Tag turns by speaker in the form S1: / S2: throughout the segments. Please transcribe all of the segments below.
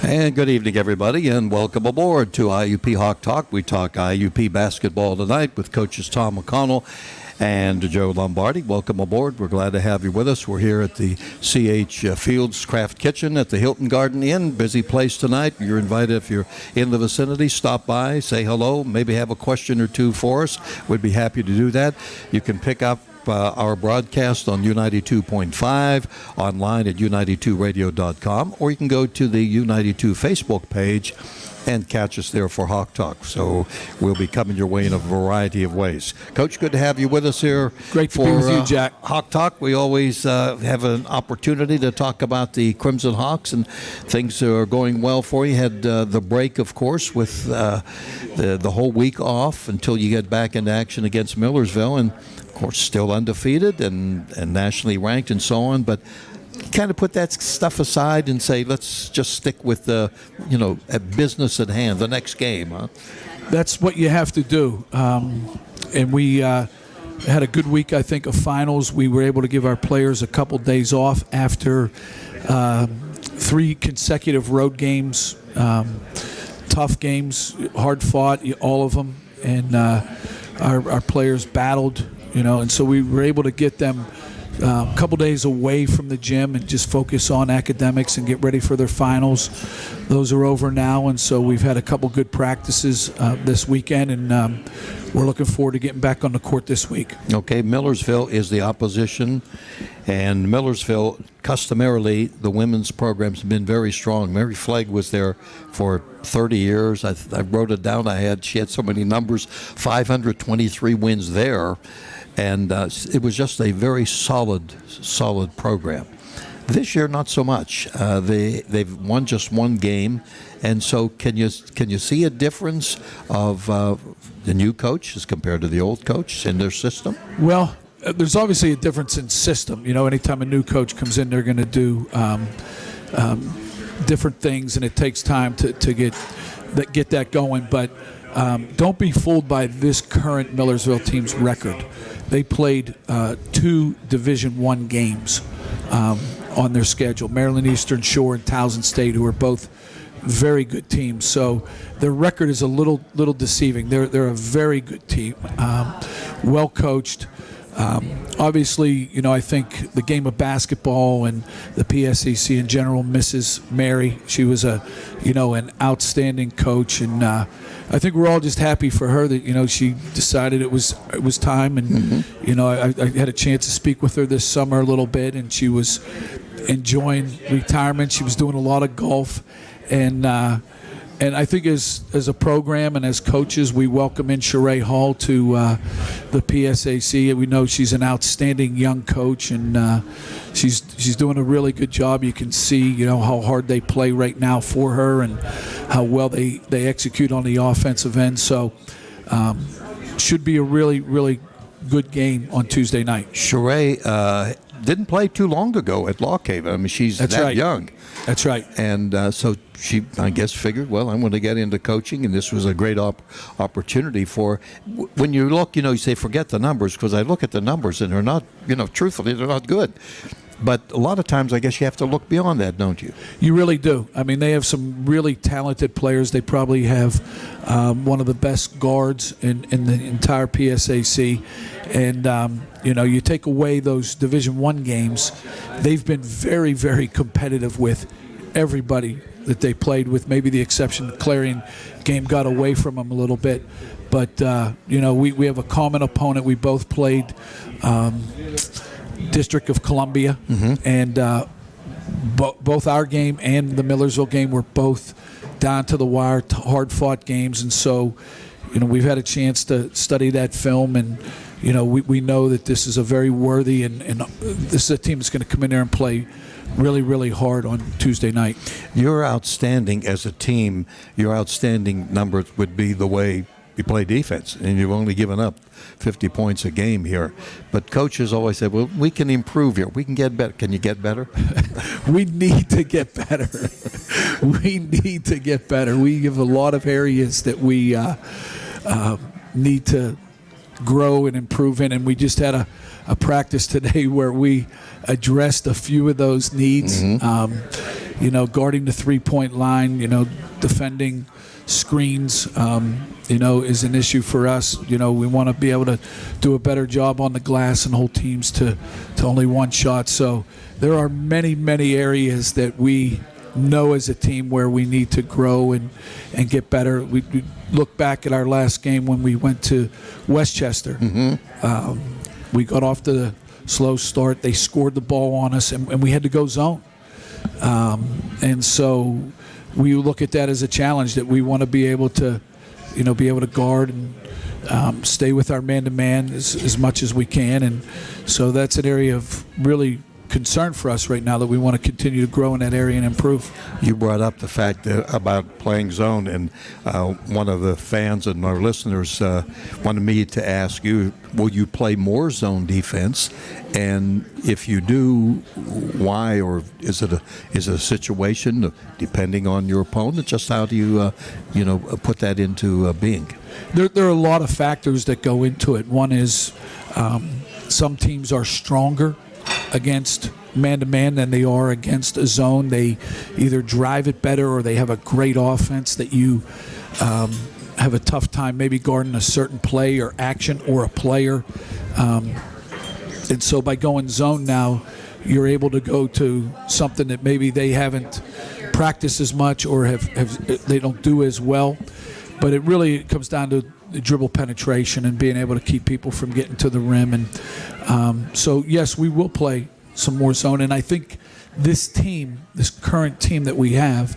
S1: And good evening, everybody, and welcome aboard to IUP Hawk Talk. We talk IUP basketball tonight with coaches Tom McConnell and Joe Lombardi. Welcome aboard. We're glad to have you with us. We're here at the C.H. Fields Craft Kitchen at the Hilton Garden Inn. Busy place tonight. You're invited, if you're in the vicinity, stop by, say hello, maybe have a question or two for us. We'd be happy to do that. You can pick up our broadcast on U92.5, online at U92radio.com, or you can go to the U92 Facebook page and catch us there for Hawk Talk. So we'll be coming your way in a variety of ways. Coach, good to have you with us here.
S2: Great to be with you, Jack.
S1: Hawk Talk. We always have an opportunity to talk about the Crimson Hawks, and things are going well for you. Had the break, of course, with the whole week off until you get back into action against Millersville, and of course still undefeated and nationally ranked and so on, but kind of put that stuff aside and say, let's just stick with the, business at hand, the next game, huh?
S2: That's what you have to do. And we had a good week, I think, of finals. We were able to give our players a couple days off after 3 consecutive road games, tough games, hard fought, all of them. And our players battled, and so we were able to get them a couple days away from the gym and just focus on academics and get ready for their finals. Those are over now, and so we've had a couple good practices this weekend, and we're looking forward to getting back on the court this week.
S1: Okay, Millersville is the opposition, and Millersville, customarily, the women's programs have been very strong. Mary Flagg was there for 30 years. I wrote it down. She had so many numbers, 523 wins there. And it was just a very solid program. This year, not so much. They've won just one game, and so can you see a difference of the new coach as compared to the old coach in their system?
S2: Well, there's obviously a difference in system. Anytime a new coach comes in, they're going to do different things, and it takes time to get that going. But don't be fooled by this current Millersville team's record. They played 2 Division I games on their schedule, Maryland Eastern Shore and Towson State, who are both very good teams. So their record is a little deceiving. They're a very good team, well coached. Obviously, I think the game of basketball and the PSAC in general misses Mary. She was an outstanding coach, and I think we're all just happy for her that she decided it was time. And I had a chance to speak with her this summer a little bit, and she was enjoying retirement. She was doing a lot of golf, and I think as a program and as coaches, we welcome in Sheree Hall to the PSAC. We know she's an outstanding young coach, and she's doing a really good job. You can see, how hard they play right now for her and how well they execute on the offensive end. So should be a really, really good game on Tuesday night.
S1: Sheree didn't play too long ago at Lock Haven. I mean, she's that young.
S2: That's right.
S1: And so she, I guess, figured, well, I'm going to get into coaching, and this was a great opportunity for. When you look, you say forget the numbers, because I look at the numbers and they're not, truthfully, they're not good. But a lot of times, I guess you have to look beyond that, don't you? You
S2: really do. I mean, they have some really talented players. They probably have one of the best guards in the entire PSAC. And, you take away those Division I games, they've been very, very competitive with everybody that they played with, maybe the exception the Clarion game got away from them a little bit. But, we have a common opponent. We both played District of Columbia, and both our game and the Millersville game were both down to the wire, hard-fought games. And so, we've had a chance to study that film and, we know that this is a very worthy and this is a team that's going to come in there and play really, really hard on Tuesday night.
S1: Your outstanding as a team, your outstanding numbers would be the way you play defense, and you've only given up 50 points a game here. But coaches always say, well, we can improve here. We can get better. Can you get better?
S2: We need to get better. We need to get better. We have a lot of areas that we need to grow and improve in, and we just had a practice today where we addressed a few of those needs. Guarding the three-point line, defending screens, is an issue for us. We want to be able to do a better job on the glass and hold teams to only one shot. So there are many, many areas that we know as a team where we need to grow and get better. We look back at our last game when we went to Westchester. We got off to the slow start. They scored the ball on us, and we had to go zone. And so we look at that as a challenge that we want to be able to, guard and stay with our man-to-man as much as we can. And so that's an area of really concern for us right now that we want to continue to grow in that area and improve.
S1: You brought up the fact about playing zone, and one of the fans and our listeners wanted me to ask you, will you play more zone defense? And if you do, why? Or is it a situation depending on your opponent? Just how do you put that into being?
S2: There are a lot of factors that go into it. One is some teams are stronger against man-to-man than they are against a zone. They either drive it better or they have a great offense that you have a tough time maybe guarding a certain play or action or a player. And so by going zone now, you're able to go to something that maybe they haven't practiced as much or they don't do as well. But it really comes down to the dribble penetration and being able to keep people from getting to the rim. And so, yes, we will play some more zone. And I think this current team that we have,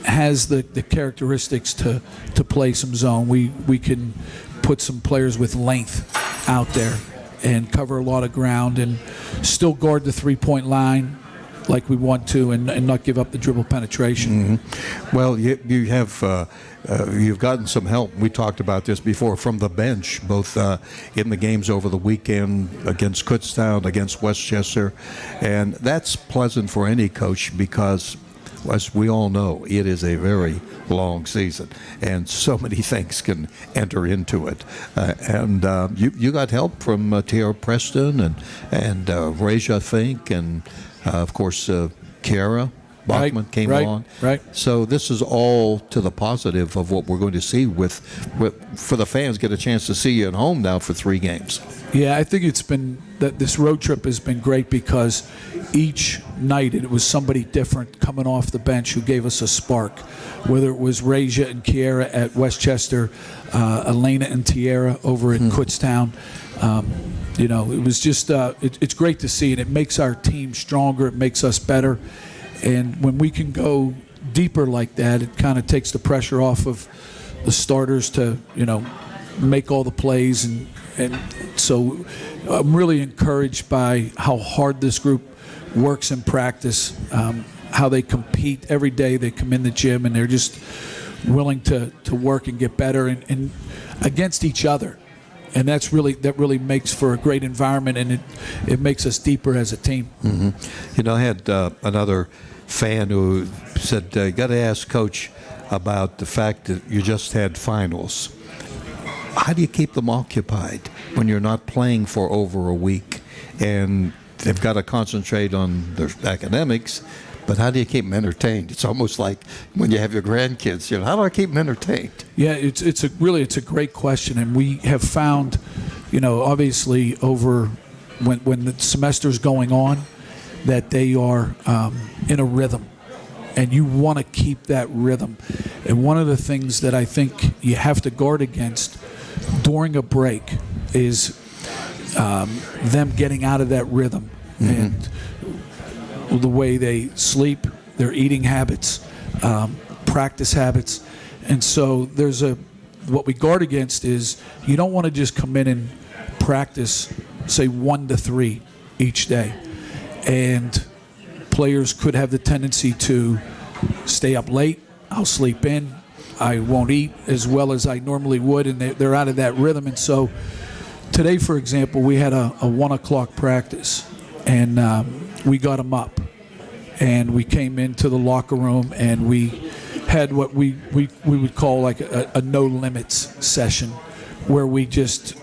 S2: has the characteristics to play some zone. We can put some players with length out there and cover a lot of ground and still guard the three-point line like we want to and not give up the dribble penetration.
S1: Well, you have you've gotten some help. We talked about this before from the bench, both in the games over the weekend against Kutztown, against Westchester, and that's pleasant for any coach because, as we all know, it is a very long season, and so many things can enter into it. And you got help from Tierra Preston and Raja Fink, and of course Kiara Bachman came on.
S2: Right.
S1: So this is all to the positive of what we're going to see with for the fans get a chance to see you at home now for 3 games.
S2: Yeah, I think it's been that this road trip has been great because each night it was somebody different coming off the bench who gave us a spark. Whether it was Raja and Kiara at Westchester, Elena and Tierra over at Kutztown. It was just it's great to see, and it makes our team stronger. It makes us better. And when we can go deeper like that, it kind of takes the pressure off of the starters to, make all the plays. And so I'm really encouraged by how hard this group works in practice, how they compete every day. They come in the gym and they're just willing to work and get better and against each other. And that really makes for a great environment, and it makes us deeper as a team.
S1: I had another fan who said, you got to ask Coach about the fact that you just had finals. How do you keep them occupied when you're not playing for over a week? And they've got to concentrate on their academics, but how do you keep them entertained? It's almost like when you have your grandkids, how do I keep them entertained?
S2: Yeah, it's a great question, and we have found, obviously over when the semester's going on, that they are in a rhythm, and you want to keep that rhythm. And one of the things that I think you have to guard against during a break is them getting out of that rhythm and the way they sleep, their eating habits, practice habits. And so there's a what we guard against is you don't want to just come in and practice, say 1 to 3 each day, and players could have the tendency to stay up late. I'll sleep in. I won't eat as well as I normally would, and they're out of that rhythm. And so today, for example, we had a 1 o'clock practice, and we got them up. And we came into the locker room, and we had what we would call like a no limits session, where we just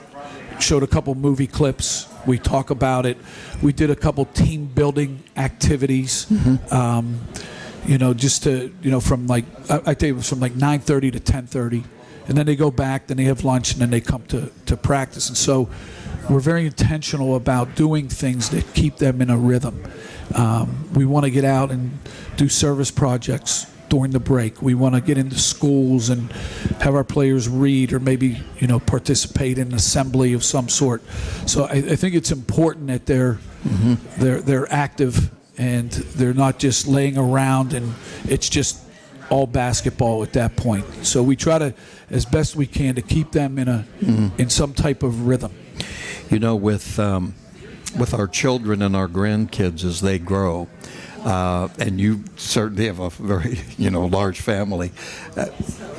S2: showed a couple movie clips. We talk about it. We did a couple team building activities. Just to, from like, I think it was from like 9:30 to 10:30. And then they go back, then they have lunch, and then they come to practice. And so we're very intentional about doing things that keep them in a rhythm. We want to get out and do service projects during the break. We want to get into schools and have our players read, or maybe participate in an assembly of some sort. So I think it's important that they're active and they're not just laying around and it's just all basketball at that point. So we try to, as best we can, to keep them in some type of rhythm.
S1: With our children and our grandkids as they grow, and you certainly have a very large family.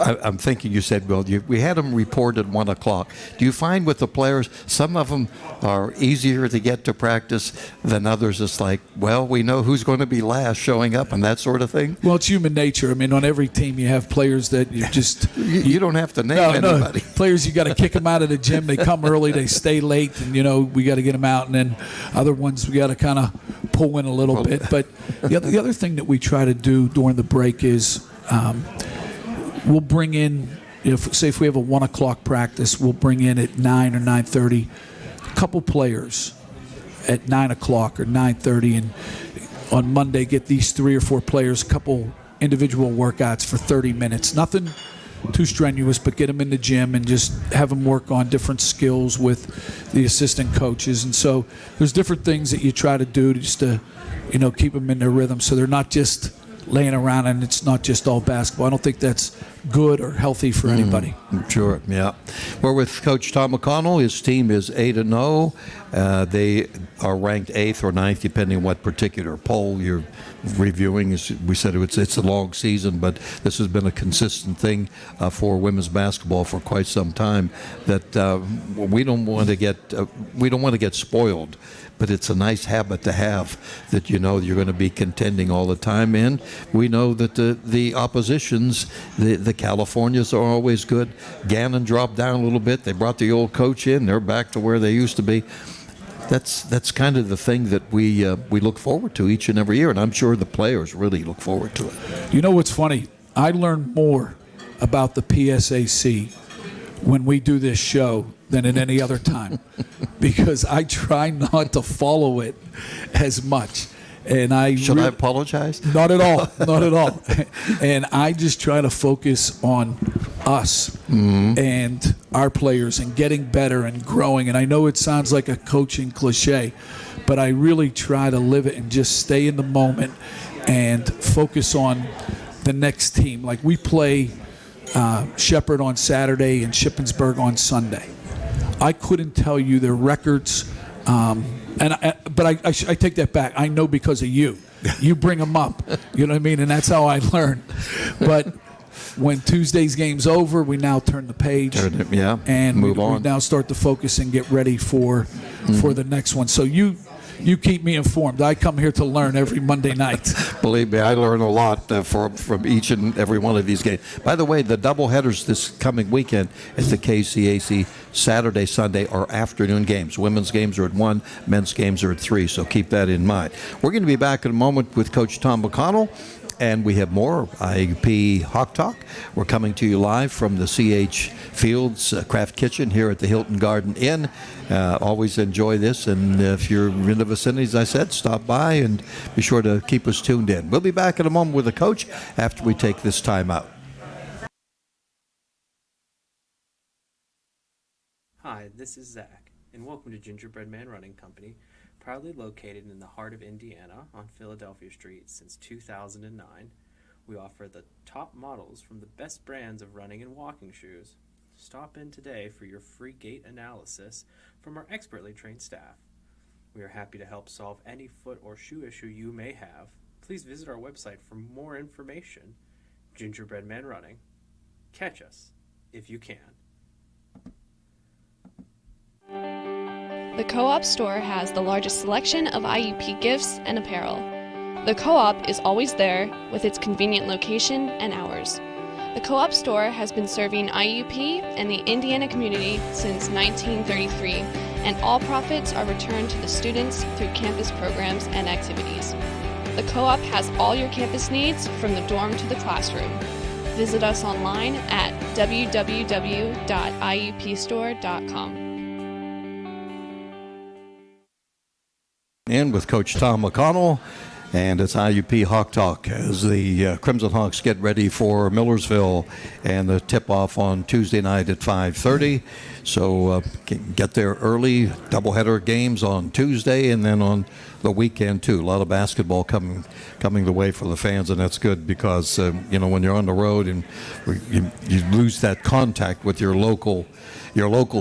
S1: I'm thinking you said, well, we had them report at 1 o'clock. Do you find with the players, some of them are easier to get to practice than others? It's like, well, we know who's going to be last showing up and that sort of thing?
S2: Well, it's human nature. I mean, on every team you have players that you just...
S1: you don't have to name anybody.
S2: Players, you got to kick them out of the gym. They come early, they stay late, and, we got to get them out. And then other ones we got to kind of pull in a little bit. But the other thing that we try to do during the break is we'll bring in, if we have a 1 o'clock practice, we'll bring in at 9 or 9:30 a couple players at 9 o'clock or 9:30, and on Monday get these 3 or 4 players a couple individual workouts for 30 minutes. Nothing too strenuous, but get them in the gym and just have them work on different skills with the assistant coaches. And so there's different things that you try to do just to keep them in their rhythm, so they're not just laying around and it's not just all basketball. I don't think that's good or healthy for anybody.
S1: Sure, yeah. We're with Coach Tom McConnell. His team is 8-0. They are ranked 8th or 9th, depending on what particular poll you're reviewing. We said it's a long season, but this has been a consistent thing for women's basketball for quite some time. That we don't want to get spoiled. But it's a nice habit to have, that you're going to be contending all the time. And we know that the oppositions, the Californias are always good. Gannon dropped down a little bit. They brought the old coach in. They're back to where they used to be. That's kind of the thing that we look forward to each and every year, and I'm sure the players really look forward to it.
S2: You know what's funny? I learn more about the PSAC when we do this show than at any other time, because I try not to follow it as much. And
S1: Should I apologize?
S2: Not at all, not at all. And I just try to focus on us and our players and getting better and growing. And I know it sounds like a coaching cliche, but I really try to live it and just stay in the moment and focus on the next team. Like we play Shepherd on Saturday and Shippensburg on Sunday. I couldn't tell you their records, but I take that back. I know because of you. You bring them up, you know what I mean, and that's how I learn. But when Tuesday's game's over, we now turn the page, and
S1: move on.
S2: We now start to focus and get ready for the next one. So you keep me informed. I come here to learn every Monday night.
S1: Believe me, I learn a lot from each and every one of these games. By the way, the doubleheaders this coming weekend at the KCAC, Saturday, Sunday, are afternoon games. Women's games are at 1, men's games are at 3, so keep that in mind. We're going to be back in a moment with Coach Tom McConnell, and we have more IUP Hawk Talk. We're coming to you live from the C.H. Fields Craft Kitchen here at the Hilton Garden Inn. Always enjoy this, and if you're in the vicinity, as I said, stop by and be sure to keep us tuned in. We'll be back in a moment with the coach after we take this time out.
S3: Hi, this is Zach, and welcome to Gingerbread Man Running Company, proudly located in the heart of Indiana on Philadelphia Street since 2009. We offer the top models from the best brands of running and walking shoes. stop in today for your free gait analysis from our expertly trained staff. We are happy to help solve any foot or shoe issue you may have. Please visit our website for more information. Gingerbread Man Running. Catch us if you can.
S4: The Co-op store has the largest selection of IUP gifts and apparel. The Co-op is always there with its convenient location and hours. The Co-op store has been serving IUP and the Indiana community since 1933, and all profits are returned to the students through campus programs and activities. The Co-op has all your campus needs from the dorm to the classroom. Visit us online at www.iupstore.com.
S1: In with Coach Tom McConnell, and it's IUP Hawk Talk as the Crimson Hawks get ready for Millersville and the tip-off on Tuesday night at 5:30. So get there early, doubleheader games on Tuesday and then on the weekend too. A lot of basketball coming the way for the fans, and that's good because when you're on the road and you lose that contact with your local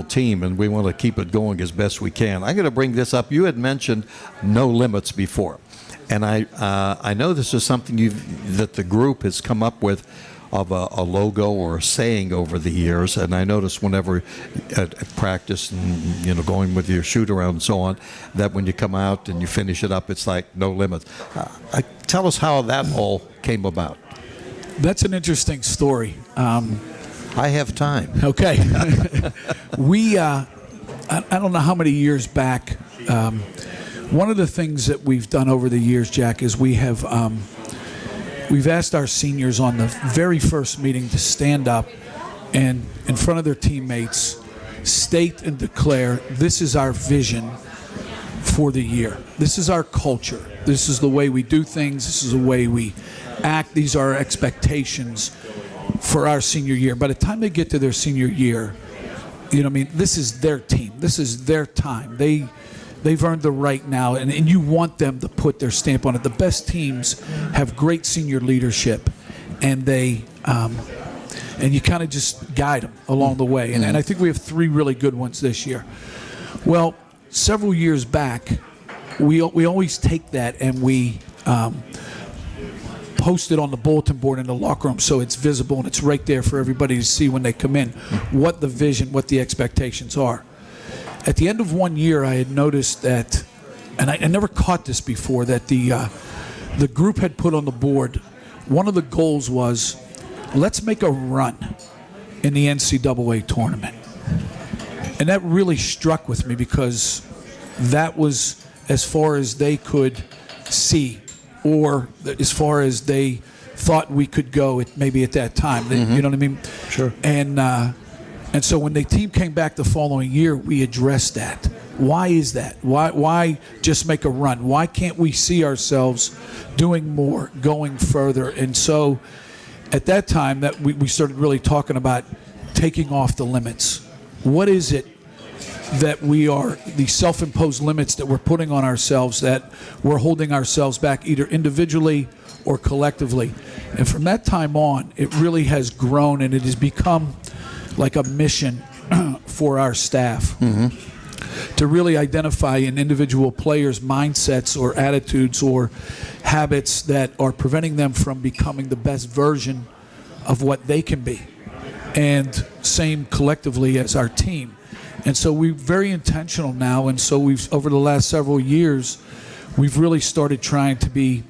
S1: team, and we want to keep it going as best we can. I'm going to bring this up. You had mentioned no limits before, and I know this is something that the group has come up with of a logo or a saying over the years. And I notice whenever at practice and going with your shoot around and so on, that when you come out and you finish it up, it's like no limits. Tell us how that all came about.
S2: That's an interesting story.
S1: I have time.
S2: Okay. We, I don't know how many years back, one of the things that we've done over the years, Jack, is we've asked our seniors on the very first meeting to stand up and in front of their teammates state and declare, this is our vision for the year. This is our culture. This is the way we do things. This is the way we act. These are our expectations for our senior year. By the time they get to their senior year, this is their team. This is their time. They've earned the right now, and you want them to put their stamp on it. The best teams have great senior leadership, and and you kind of just guide them along the way. And I think we have 3 really good ones this year. Well, several years back, we always take that and we post it on the bulletin board in the locker room so it's visible and it's right there for everybody to see when they come in what the vision, what the expectations are. At the end of one year, I had noticed that, and I never caught this before, that the group had put on the board, one of the goals was, let's make a run in the NCAA tournament. And that really struck with me because that was as far as they could see, or as far as they thought we could go maybe at that time. You know what I mean?
S1: Sure.
S2: And so when the team came back the following year, we addressed that. Why is that? Why just make a run? Why can't we see ourselves doing more, going further? And so at that time, that we started really talking about taking off the limits. What is it that we are, the self-imposed limits that we're putting on ourselves, that we're holding ourselves back either individually or collectively? And from that time on, it really has grown, and it has become like a mission for our staff to really identify in individual players' mindsets or attitudes or habits that are preventing them from becoming the best version of what they can be, and same collectively as our team. And so we're very intentional now, and so we've, over the last several years, we've really started trying to be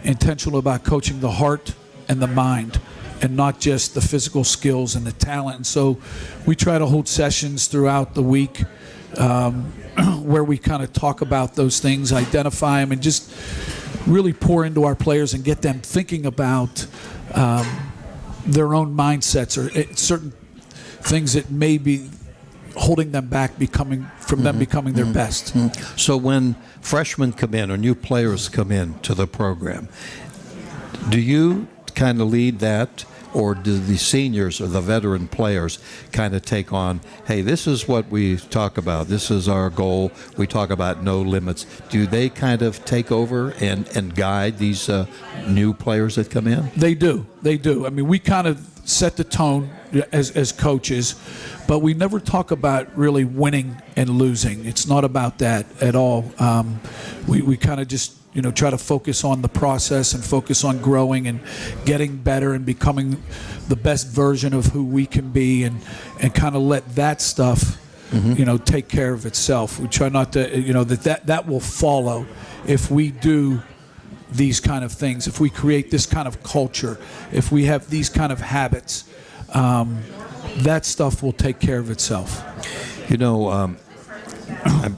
S2: intentional about coaching the heart and the mind, and not just the physical skills and the talent. And so we try to hold sessions throughout the week where we kind of talk about those things, identify them, and just really pour into our players and get them thinking about their own mindsets or certain things that may be holding them back from them becoming their best.
S1: So when freshmen come in or new players come in to the program, do you kind of lead that, or do the seniors or the veteran players kind of take on, hey, this is what we talk about, this is our goal, we talk about no limits? Do they kind of take over and guide these new players that come in?
S2: They do. I mean, we kind of set the tone as coaches, but we never talk about really winning and losing. It's not about that at all. We kind of just try to focus on the process and focus on growing and getting better and becoming the best version of who we can be, and kind of let that stuff take care of itself. We try not to that will follow if we do these kind of things, if we create this kind of culture, if we have these kind of habits, that stuff will take care of itself.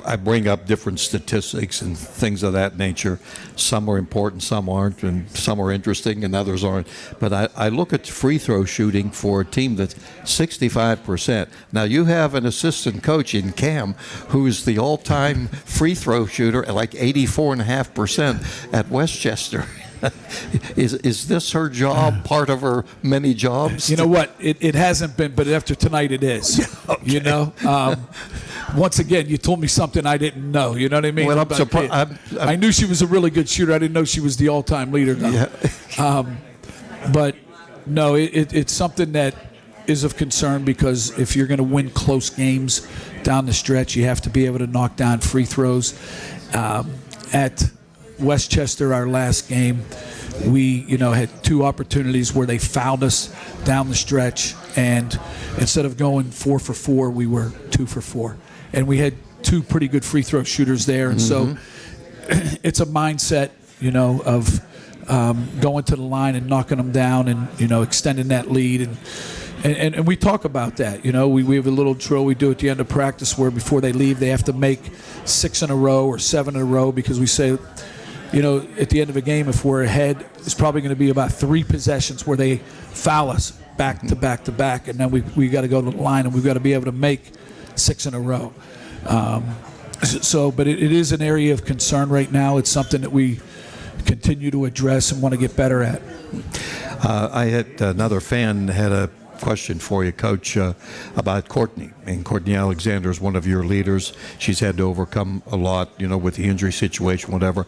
S1: I bring up different statistics and things of that nature. Some are important, some aren't, and some are interesting and others aren't. But I look at free throw shooting for a team that's 65%. Now, you have an assistant coach in Cam who is the all-time free throw shooter at like 84.5% at Westchester. Is this her job, part of her many jobs?
S2: You know what? It hasn't been, but after tonight it is. Okay. Once again, you told me something I didn't know. You know what I mean?
S1: Well, I'm surprised.
S2: I knew she was a really good shooter. I didn't know she was the all-time leader, though.
S1: Yeah.
S2: But, no, it's something that is of concern, because if you're going to win close games down the stretch, you have to be able to knock down free throws. At Westchester, our last game, we had two opportunities where they fouled us down the stretch, and instead of going 4 for 4, we were 2 for 4, and we had two pretty good free throw shooters there, and so it's a mindset of going to the line and knocking them down and extending that lead, and we talk about that. We have a little drill we do at the end of practice where before they leave they have to make 6 in a row or 7 in a row, because we say, at the end of a game, if we're ahead, it's probably going to be about 3 possessions where they foul us back to back to back, and then we got to go to the line and we've got to be able to make 6 in a row. But it is an area of concern right now. It's something that we continue to address and want to get better at.
S1: I had another fan had a question for you, Coach, about Courtney. And Courtney Alexander is one of your leaders. She's had to overcome a lot, with the injury situation, whatever.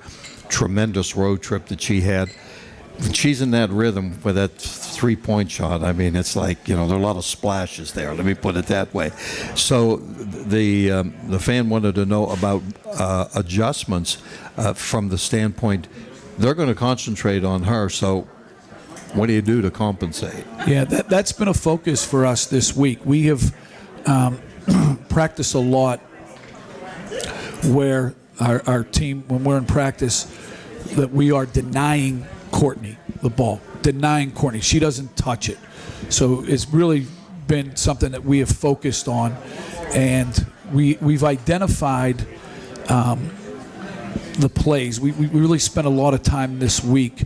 S1: Tremendous road trip that she had. When she's in that rhythm with that 3-point shot, I mean, it's like, there are a lot of splashes there. Let me put it that way. So the fan wanted to know about adjustments from the standpoint. They're going to concentrate on her, so what do you do to compensate?
S2: Yeah, that's been a focus for us this week. We have practiced a lot where our team, when we're in practice, that we are denying Courtney the ball, denying Courtney. She doesn't touch it. So it's really been something that we have focused on, and we've identified the plays. We really spent a lot of time this week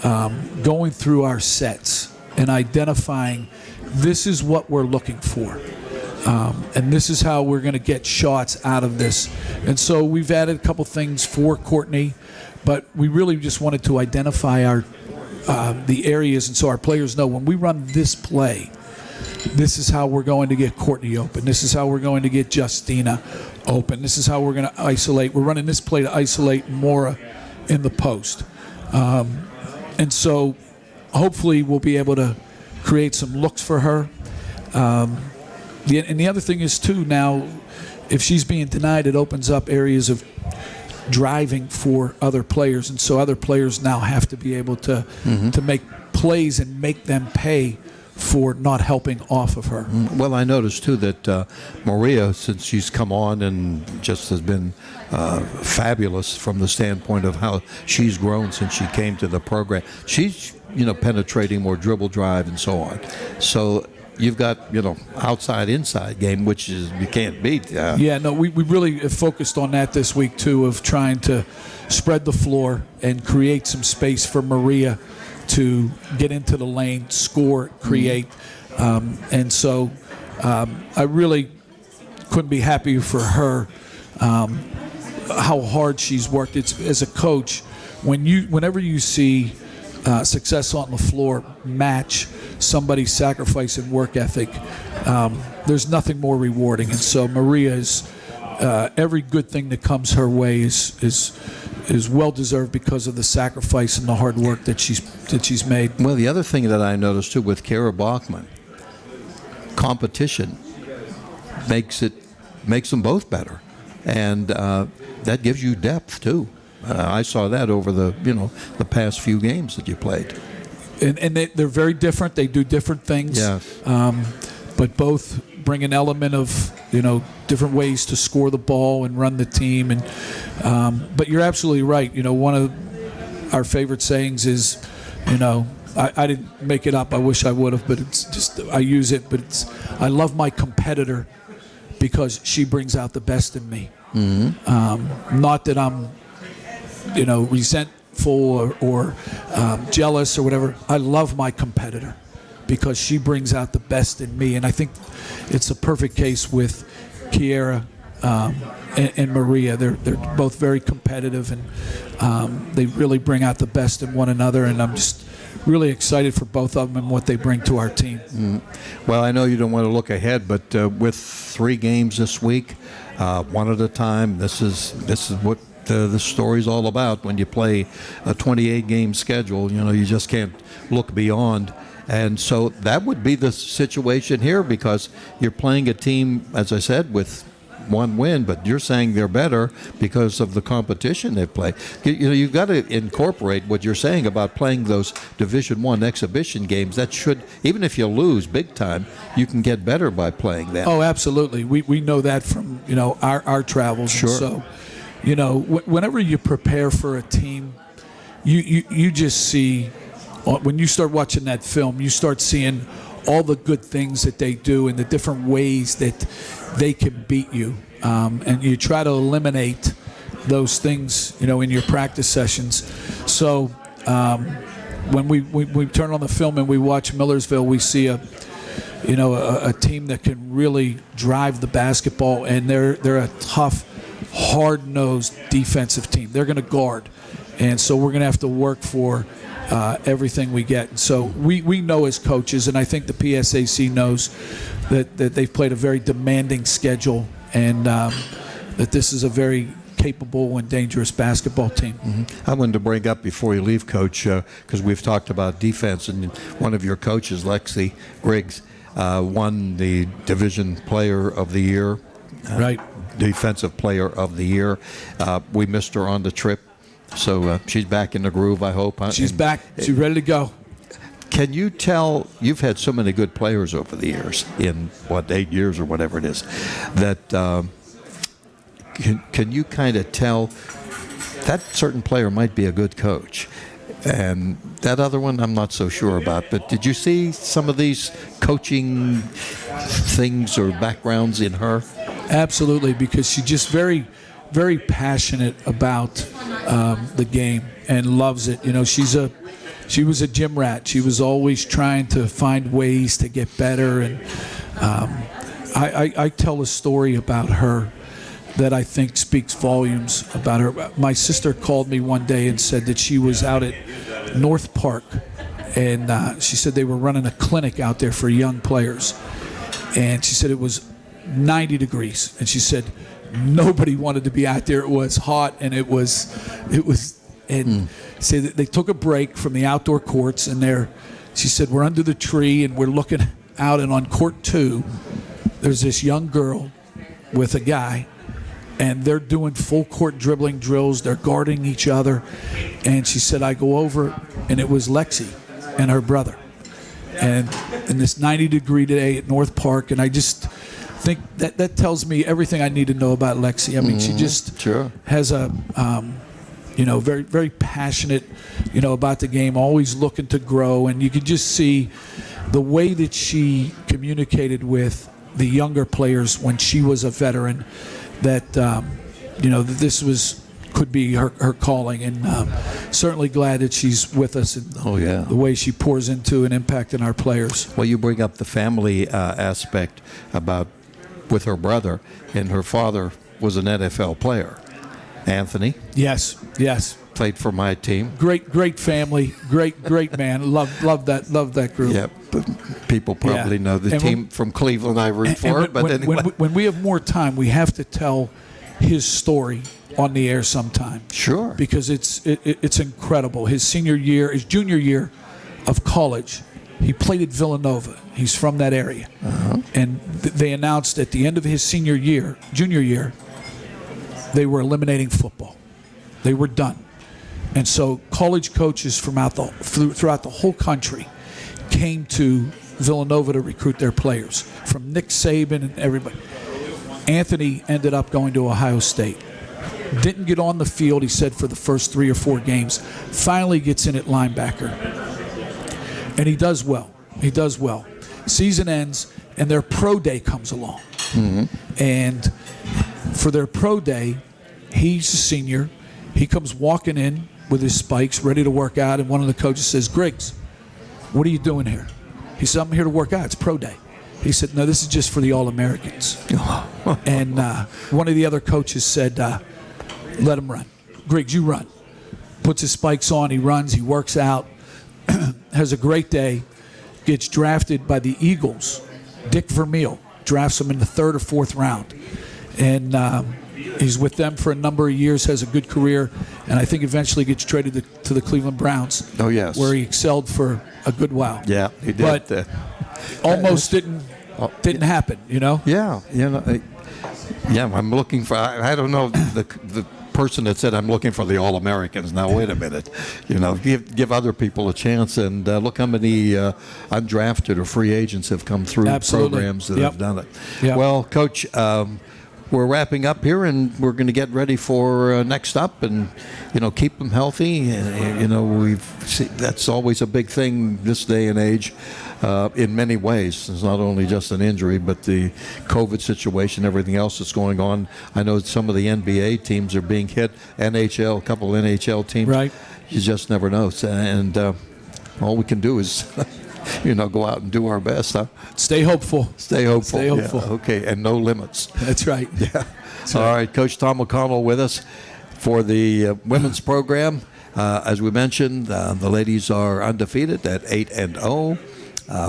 S2: going through our sets and identifying this is what we're looking for. And this is how we're going to get shots out of this. And so we've added a couple things for Courtney, but we really just wanted to identify the areas, and so our players know when we run this play, this is how we're going to get Courtney open. This is how we're going to get Justina open. This is how we're going to isolate. We're running this play to isolate Mora in the post. And so hopefully we'll be able to create some looks for her. And the other thing is, too, now, if she's being denied, it opens up areas of driving for other players. And so other players now have to be able to make plays and make them pay for not helping off of her.
S1: Well, I noticed, too, that Maria, since she's come on and just has been fabulous from the standpoint of how she's grown since she came to the program, she's, penetrating more dribble drive and so on. So you've got, outside, inside game, which is you can't beat.
S2: Yeah, no, we really have focused on that this week, too, of trying to spread the floor and create some space for Maria to get into the lane, score, create. And so I really couldn't be happier for her, how hard she's worked. It's, as a coach, whenever you see success on the floor match somebody's sacrifice and work ethic, there's nothing more rewarding. And so Maria is every good thing that comes her way is is well deserved because of the sacrifice and the hard work that she's made.
S1: Well, the other thing that I noticed too with Kara Bachman, competition makes them both better, and that gives you depth too. I saw that over the past few games that you played.
S2: And they're very different. They do different things.
S1: Yes.
S2: But both bring an element of different ways to score the ball and run the team. And but you're absolutely right. One of our favorite sayings is, I didn't make it up. I wish I would have, but it's just I use it. But it's I love my competitor because she brings out the best in me. Mm-hmm. Not that I'm resentful or jealous or whatever. I love my competitor because she brings out the best in me. And I think it's a perfect case with Kiera and Maria. They're both very competitive, and they really bring out the best in one another. And I'm just really excited for both of them and what they bring to our team.
S1: Well, I know you don't want to look ahead, but with 3 games this week, one at a time, this is what the story's all about. When you play a 28-game schedule, you just can't look beyond. And so that would be the situation here, because you're playing a team, as I said, with 1 win, but you're saying they're better because of the competition they play. You've got to incorporate what you're saying about playing those Division I exhibition games. That should, even if you lose big time, you can get better by playing them.
S2: Oh, absolutely. We know that from our travels.
S1: Sure.
S2: And so, whenever you prepare for a team, you just see, when you start watching that film, you start seeing all the good things that they do and the different ways that they can beat you. And you try to eliminate those things, in your practice sessions. So when we turn on the film and we watch Millersville, we see a team that can really drive the basketball, and they're a tough, hard-nosed defensive team. They're going to guard. And so we're going to have to work for everything we get. So we know as coaches, and I think the PSAC knows that they've played a very demanding schedule, and that this is a very capable and dangerous basketball team.
S1: Mm-hmm. I wanted to bring up before you leave, Coach, because we've talked about defense, and one of your coaches, Lexi Griggs, won the Division Player of the Year.
S2: Right.
S1: Defensive Player of the Year. We missed her on the trip. So she's back in the groove, I hope.
S2: She's back. She's ready to go.
S1: Can you tell, you've had so many good players over the years, in 8 years or whatever it is, that can you kind of tell that certain player might be a good coach, and that other one I'm not so sure about? But did you see some of these coaching things or backgrounds in her?
S2: Absolutely, because she's just very, very passionate about the game and loves it. She was a gym rat. She was always trying to find ways to get better. And I tell a story about her that I think speaks volumes about her. My sister called me one day and said that she was out at North Park, and she said they were running a clinic out there for young players. And she said it was 90 degrees. And she said nobody wanted to be out there. It was hot, and it was say that they took a break from the outdoor courts, and she said, we're under the tree and we're looking out, and on court 2 there's this young girl with a guy, and they're doing full court dribbling drills. They're guarding each other. And she said, I go over, and it was Lexi and her brother, and in this 90-degree day at North Park. And I just think that tells me everything I need to know about Lexi. I mean, she just has a very, very passionate, about the game, always looking to grow. And you could just see the way that she communicated with the younger players when she was a veteran, that, that this could be her calling. And certainly glad that she's with us, and the way she pours into and impacting our players.
S1: Well, you bring up the family aspect about with her brother, and her father was an NFL player. Anthony.
S2: Yes.
S1: Played for my team.
S2: Great family. Great man. Love that group.
S1: Yeah, but people probably know the team from Cleveland I root for. But anyway.
S2: When we have more time, we have to tell his story on the air sometime.
S1: Sure.
S2: Because it's incredible. His junior year of college, he played at Villanova. He's from that area. And they announced at the end of his junior year, they were eliminating football. They were done. And so college coaches throughout the whole country came to Villanova to recruit their players, from Nick Saban and everybody. Anthony ended up going to Ohio State. Didn't get on the field, he said, for the first 3 or 4 games. Finally gets in at linebacker. And he does well. Season ends, and their pro day comes along. And for their pro day, he's a senior. He comes walking in with his spikes, ready to work out, and one of the coaches says, "Griggs, what are you doing here?" He said, "I'm here to work out. It's pro day." He said, "No, this is just for the All-Americans." And one of the other coaches said, "Let him run. Griggs, you run." Puts his spikes on, he runs, he works out, has a great day, gets drafted by the Eagles. Dick Vermeil drafts him in the 3rd or 4th round. And he's with them for a number of years, has a good career, and I think eventually gets traded to the Cleveland Browns.
S1: Oh, yes.
S2: Where he excelled for a good while.
S1: Yeah, he did.
S2: But almost didn't happen, you know?
S1: Yeah, I'm looking for, I don't know, the person that said I'm looking for the All-Americans. Now, wait a minute. Give other people a chance, and look how many undrafted or free agents have come through programs that have done it.
S2: Yep.
S1: Well, Coach, we're wrapping up here, and we're going to get ready for next up, and keep them healthy. That's always a big thing this day and age. In many ways, it's not only just an injury, but the COVID situation, everything else that's going on. I know some of the NBA teams are being hit. NHL, a couple of NHL teams.
S2: Right.
S1: You just never know, and all we can do is. Go out and do our best, huh?
S2: Stay hopeful.
S1: Stay hopeful.
S2: Stay hopeful.
S1: Yeah, okay, and no limits.
S2: That's right.
S1: Yeah.
S2: That's
S1: All
S2: right.
S1: right, Coach Tom McConnell with us for the women's program. As we mentioned, the ladies are undefeated at 8-0,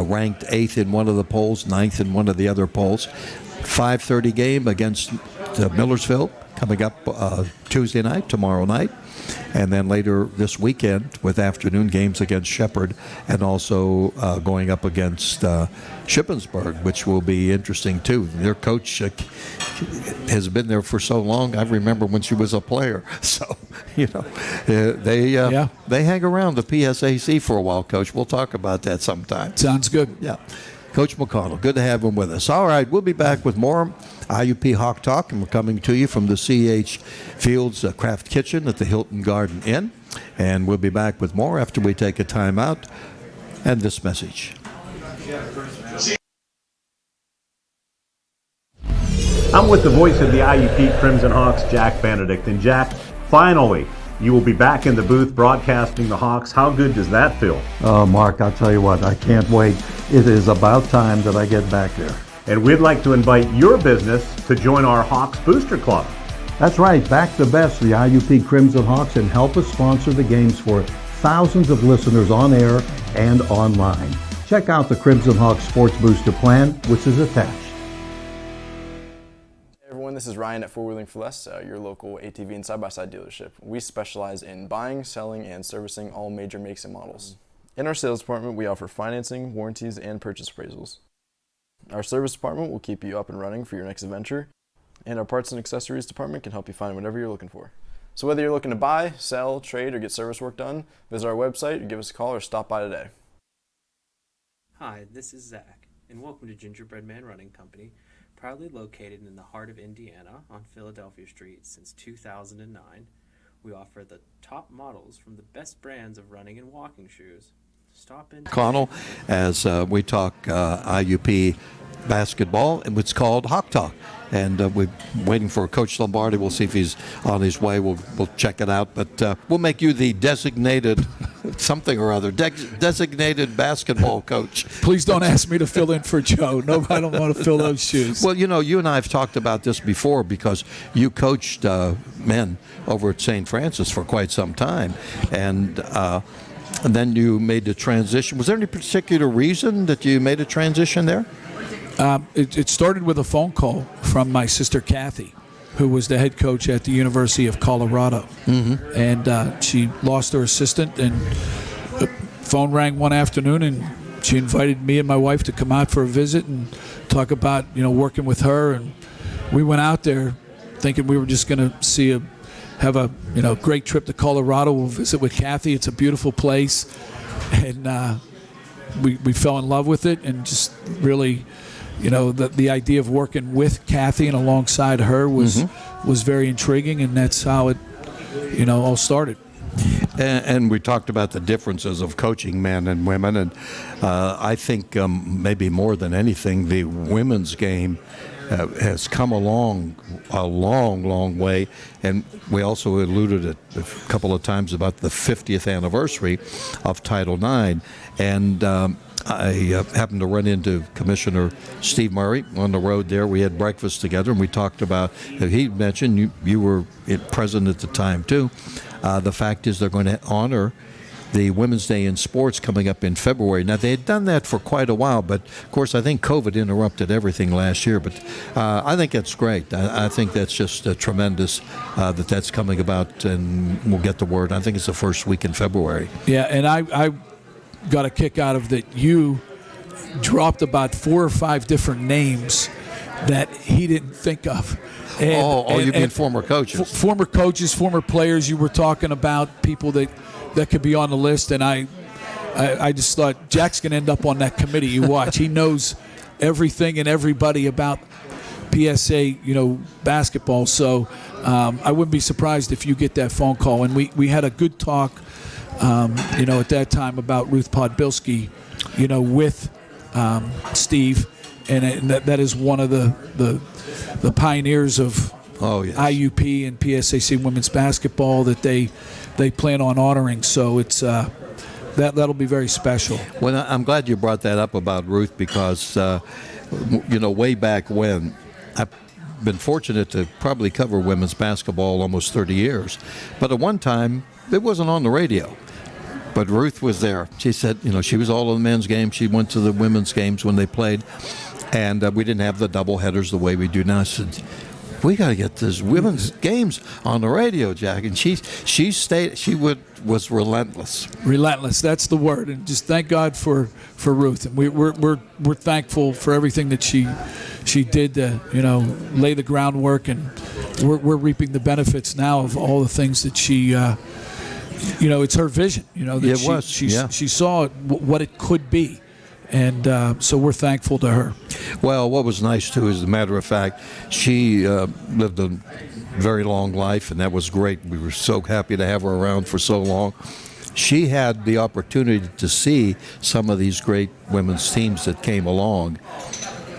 S1: ranked 8th in one of the polls, 9th in one of the other polls. 5:30 game against Millersville coming up Tuesday night, tomorrow night. And then later this weekend with afternoon games against Shepherd, and also going up against Shippensburg, which will be interesting too. Their coach has been there for so long. I remember when she was a player. So, they hang around the PSAC for a while, Coach. We'll talk about that sometime.
S2: Sounds good.
S1: Yeah. Coach McConnell, good to have him with us. All right, we'll be back with more IUP Hawk Talk, and we're coming to you from the C.H. Fields Craft Kitchen at the Hilton Garden Inn. And we'll be back with more after we take a time out and this message.
S5: I'm with the voice of the IUP Crimson Hawks, Jack Benedict. And Jack, finally, you will be back in the booth broadcasting the Hawks. How good does that feel?
S6: Oh, Mark, I'll tell you what, I can't wait. It is about time that I get back there.
S5: And we'd like to invite your business to join our Hawks Booster Club.
S6: That's right, back the best, the IUP Crimson Hawks, and help us sponsor the games for thousands of listeners on air and online. Check out the Crimson Hawks Sports Booster Plan, which is attached.
S7: Hey everyone, this is Ryan at Four Wheeling for Less, your local ATV and side-by-side dealership. We specialize in buying, selling, and servicing all major makes and models. In our sales department, we offer financing, warranties, and purchase appraisals. Our service department will keep you up and running for your next adventure, and our parts and accessories department can help you find whatever you're looking for. So whether you're looking to buy, sell, trade, or get service work done, visit our website, or give us a call, or stop by today.
S3: Hi, this is Zach, and welcome to Gingerbread Man Running Company, proudly located in the heart of Indiana on Philadelphia Street since 2009. We offer the top models from the best brands of running and walking shoes. Stop in.
S1: McConnell, as we talk IUP basketball, and it's called Hawk Talk. And we're waiting for Coach Lombardi. We'll see if he's on his way. We'll check it out. But we'll make you the designated something or other, designated basketball coach.
S2: Please don't ask me to fill in for Joe. No, I don't want to fill those shoes.
S1: Well, you and I have talked about this before because you coached men over at St. Francis for quite some time. And then you made the transition. Was there any particular reason that you made a transition there?
S2: It started with a phone call from my sister Kathy, who was the head coach at the University of Colorado. And she lost her assistant, and the phone rang one afternoon, and she invited me and my wife to come out for a visit and talk about, working with her. And we went out there thinking we were just going to have a great trip to Colorado. We'll visit with Kathy. It's a beautiful place. And we fell in love with it, and just really, the idea of working with Kathy and alongside her was very intriguing, and that's how it, all started.
S1: And we talked about the differences of coaching men and women, and I think maybe more than anything, the women's game has come along a long way. And we also alluded it a couple of times about the 50th anniversary of Title IX. And I happened to run into Commissioner Steve Murray on the road there. We had breakfast together, and we talked about, he mentioned, you were present at the time too, the fact is they're going to honor the Women's Day in Sports coming up in February. Now, they had done that for quite a while, but, of course, I think COVID interrupted everything last year. But I think that's great. I think that's just tremendous that that's coming about, and we'll get the word. I think it's the first week in February.
S2: Yeah, and I got a kick out of that. You dropped about 4 or 5 different names that he didn't think of. And,
S1: you mean former coaches?
S2: Former coaches, former players. You were talking about people that could be on the list, and I just thought Jack's going to end up on that committee. You watch. He knows everything and everybody about PSA, basketball. So I wouldn't be surprised if you get that phone call. And we had a good talk, at that time about Ruth Podbilski, with Steve, and that is one of the pioneers of IUP and PSAC women's basketball that they plan on honoring. So it's that'll be very special.
S1: Well, I'm glad you brought that up about Ruth, because way back when, I've been fortunate to probably cover women's basketball almost 30 years, but at one time it wasn't on the radio. But Ruth was there. She said, she was all of the men's games. She went to the women's games when they played, and we didn't have the double headers the way we do now. She said, we got to get this women's games on the radio, Jack. And she was relentless.
S2: Relentless, that's the word. And just thank God for Ruth. And we're thankful for everything that she did to lay the groundwork, and we're reaping the benefits now of all the things that she. It's her vision. She saw what it could be. And so we're thankful to her.
S1: Well, what was nice, too, is, as a matter of fact, she lived a very long life, and that was great. We were so happy to have her around for so long. She had the opportunity to see some of these great women's teams that came along,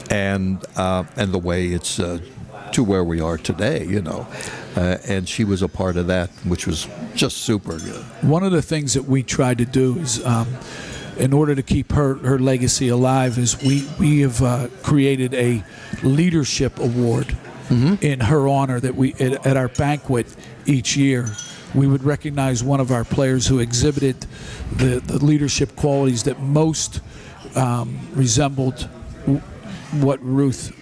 S1: and the way it's to where we are today, and she was a part of that, which was just super good.
S2: One of the things that we tried to do is, in order to keep her legacy alive, is we have created a leadership award in her honor that we at our banquet each year. We would recognize one of our players who exhibited the leadership qualities that most resembled what Ruth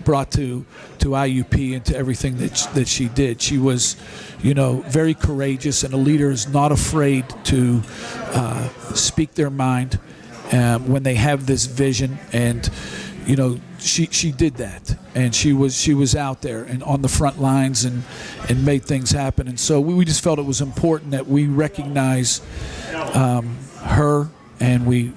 S2: brought to IUP and to everything that she did. She was, very courageous, and a leader is not afraid to speak their mind when they have this vision. And she did that, and she was out there and on the front lines and made things happen. And so we just felt it was important that we recognize her, and we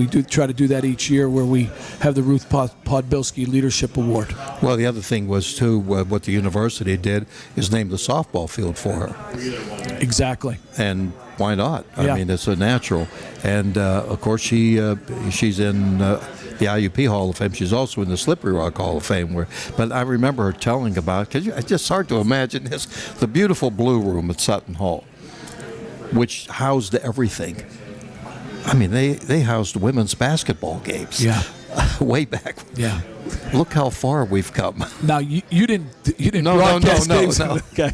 S2: do try to do that each year, where we have the Ruth Podbilski Leadership Award.
S1: Well, the other thing was, too, what the university did is name the softball field for her.
S2: Exactly.
S1: And why not?
S2: Yeah.
S1: I mean, it's a natural. And, of course, she's in the IUP Hall of Fame. She's also in the Slippery Rock Hall of Fame. But I remember her telling about, because it's just hard to imagine this, the beautiful Blue Room at Sutton Hall, which housed everything. I mean, they housed women's basketball games.
S2: Yeah.
S1: Way back.
S2: Yeah.
S1: look how far we've come.
S2: Now you didn't
S1: No,
S2: broadcast games.
S1: no.
S2: Okay.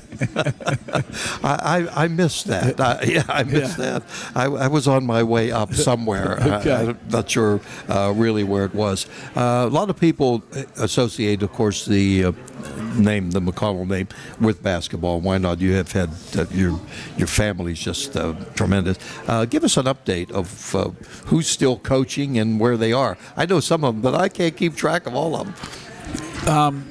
S1: I missed that. I missed that. I was on my way up somewhere.
S2: Okay.
S1: I'm not sure really where it was. A lot of people associate, of course, the McConnell name with basketball. Why not? You have had your family's just tremendous. Give us an update of who's still coaching and where they are. I know some of them, but I can't keep track of all of them.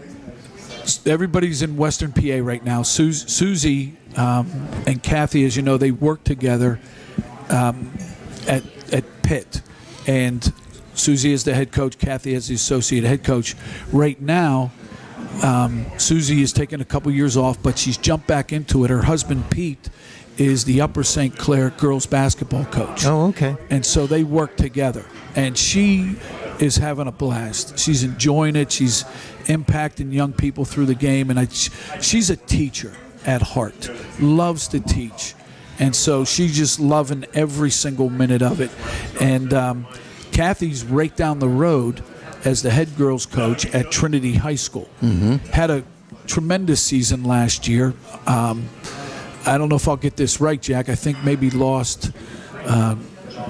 S2: Everybody's in Western PA right now. Susie and Kathy, as you know, they work together at Pitt, and Susie is the head coach. Kathy is the associate head coach. Right now, Susie is taking a couple years off, but she's jumped back into it. Her husband, Pete, is the Upper St. Clair girls basketball coach.
S1: Oh, okay.
S2: And so they work together. And she is having a blast. She's enjoying it. She's impacting young people through the game. And she's a teacher at heart, loves to teach. And so she's just loving every single minute of it. And Kathy's right down the road as the head girls coach at Trinity High School. Mm-hmm. Had a tremendous season last year. I don't know if I'll get this right, Jack. I think maybe lost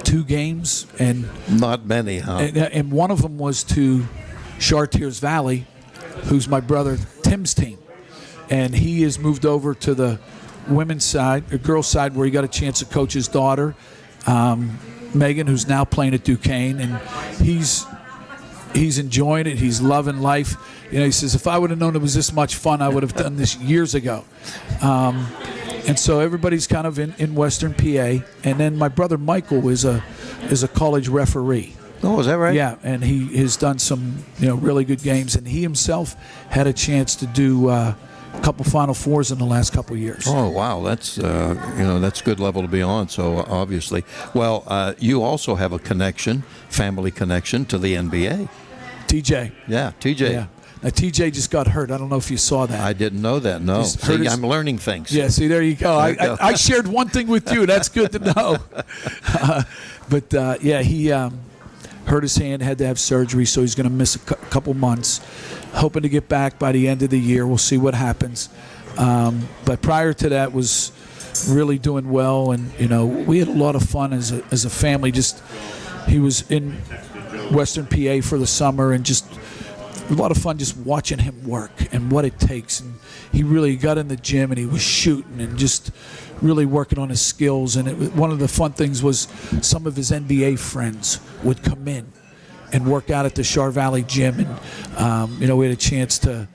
S2: 2 games. And
S1: not many, huh?
S2: And one of them was to Chartiers Valley, who's my brother Tim's team. And he has moved over to the women's side, the girls' side, where he got a chance to coach his daughter, Megan, who's now playing at Duquesne. And he's enjoying it. He's loving life. He says, if I would have known it was this much fun, I would have done this years ago. And so everybody's kind of in Western PA. And then my brother Michael is a college referee.
S1: Oh, is that right?
S2: Yeah, and he has done some really good games. And he himself had a chance to do a couple Final Fours in the last couple of years.
S1: Oh, wow, that's that's good level to be on. So obviously, well, you also have a family connection to the NBA.
S2: TJ.
S1: Yeah, TJ.
S2: Yeah. Now, TJ just got hurt. I don't know if you saw that.
S1: I didn't know that, no. See, I'm learning things.
S2: Yeah, see, there you go. I shared one thing with you. That's good to know. But he hurt his hand, had to have surgery, so he's going to miss a couple months. Hoping to get back by the end of the year. We'll see what happens. But prior to that was really doing well, and we had a lot of fun as a family. Just he was in Western PA for the summer, and just a lot of fun just watching him work and what it takes. And he really got in the gym and he was shooting and just really working on his skills. And one of the fun things was some of his NBA friends would come in and work out at the Char Valley gym. And, we had a chance to,